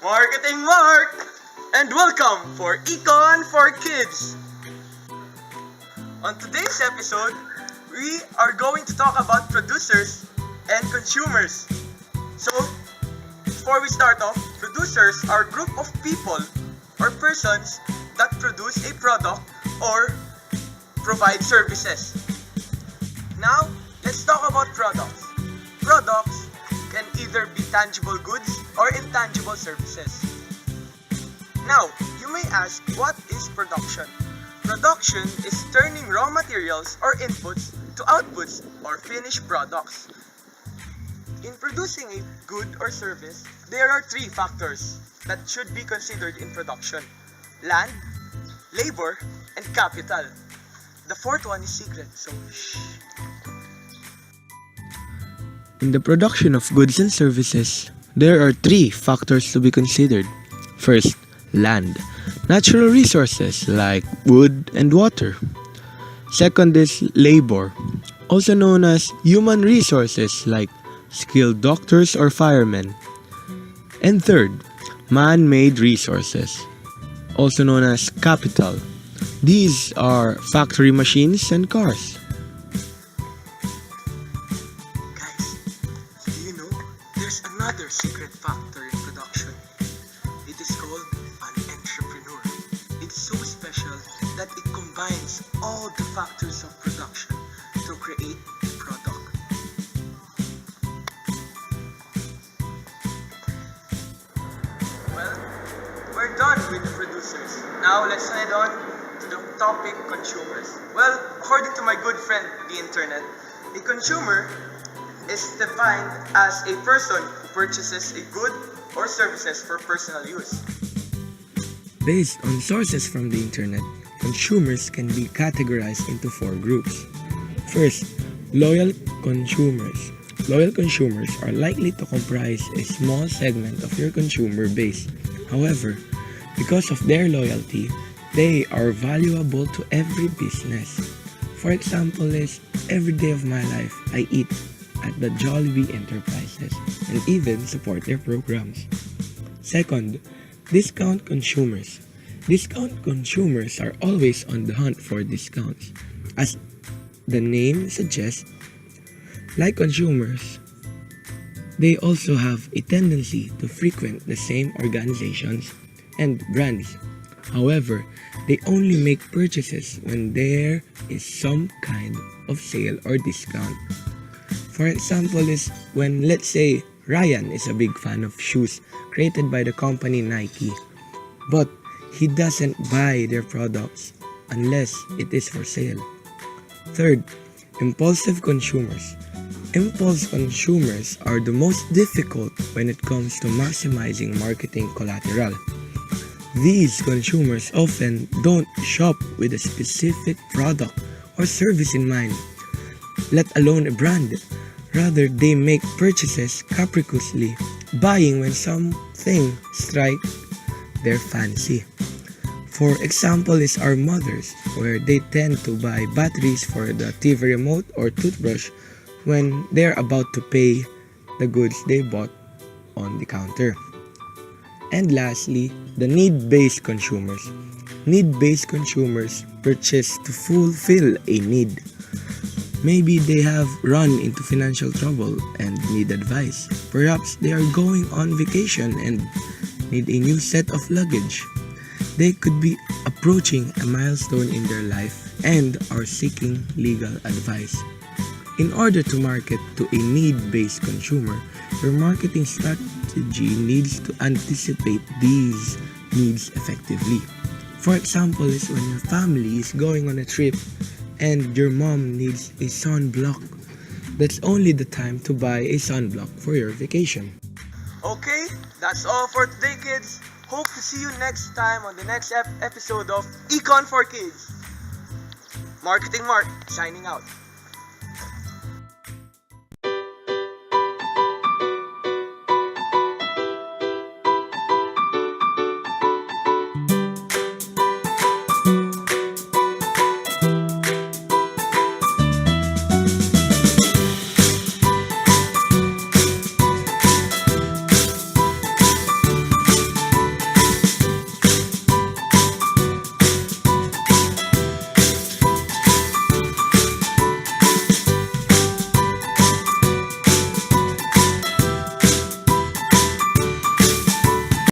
MarketingMark! And welcome for Econ4Kids! On today's episode, we are going to talk about producers and consumers. So, before we start off, producers are a group of people or persons that produce a product or provide services. Now, let's talk about products. Products can either be tangible goods or intangible services. Now, you may ask, what is production? Production is turning raw materials or inputs to outputs or finished products. In producing a good or service, there are three factors that should be considered in production: land, labor, and capital. The fourth one is secret, so shh. In the production of goods and services, there are three factors to be considered. First, land, natural resources like wood and water. Second is labor, also known as human resources like skilled doctors or firemen. And third, man-made resources, also known as capital. These are factory machines and cars. There's another secret factor in production. It is called an entrepreneur. It's so special that it combines all the factors of production to create a product. Well, we're done with the producers. Now let's head on to the topic consumers. Well, according to my good friend, the internet, a consumer is defined as a person who purchases a good or services for personal use. Based on sources from the internet, consumers can be categorized into four groups. First, loyal consumers. Loyal consumers are likely to comprise a small segment of your consumer base. However, because of their loyalty, they are valuable to every business. For example is, every day of my life, I eat at the Jollibee Enterprises and even support their programs. Second, discount consumers. Discount consumers are always on the hunt for discounts. As the name suggests, like consumers, they also have a tendency to frequent the same organizations and brands. However, they only make purchases when there is some kind of sale or discount. For example is when, let's say, Ryan is a big fan of shoes created by the company Nike, but he doesn't buy their products unless it is for sale. Third, impulsive consumers. Impulse consumers are the most difficult when it comes to maximizing marketing collateral. These consumers often don't shop with a specific product or service in mind, let alone a brand. Rather, they make purchases capriciously, buying when something strikes their fancy. For example is our mothers, where they tend to buy batteries for the TV remote or toothbrush when they're about to pay the goods they bought on the counter. And lastly, the need-based consumers. Need-based consumers purchase to fulfill a need. Maybe they have run into financial trouble and need advice. Perhaps they are going on vacation and need a new set of luggage. They could be approaching a milestone in their life and are seeking legal advice. In order to market to a need-based consumer, your marketing strategy needs to anticipate these needs effectively. For example is when your family is going on a trip and your mom needs a sunblock. That's only the time to buy a sunblock for your vacation. Okay, that's all for today, kids. Hope to see you next time on the next episode of Econ4Kids. MarketingMark signing out.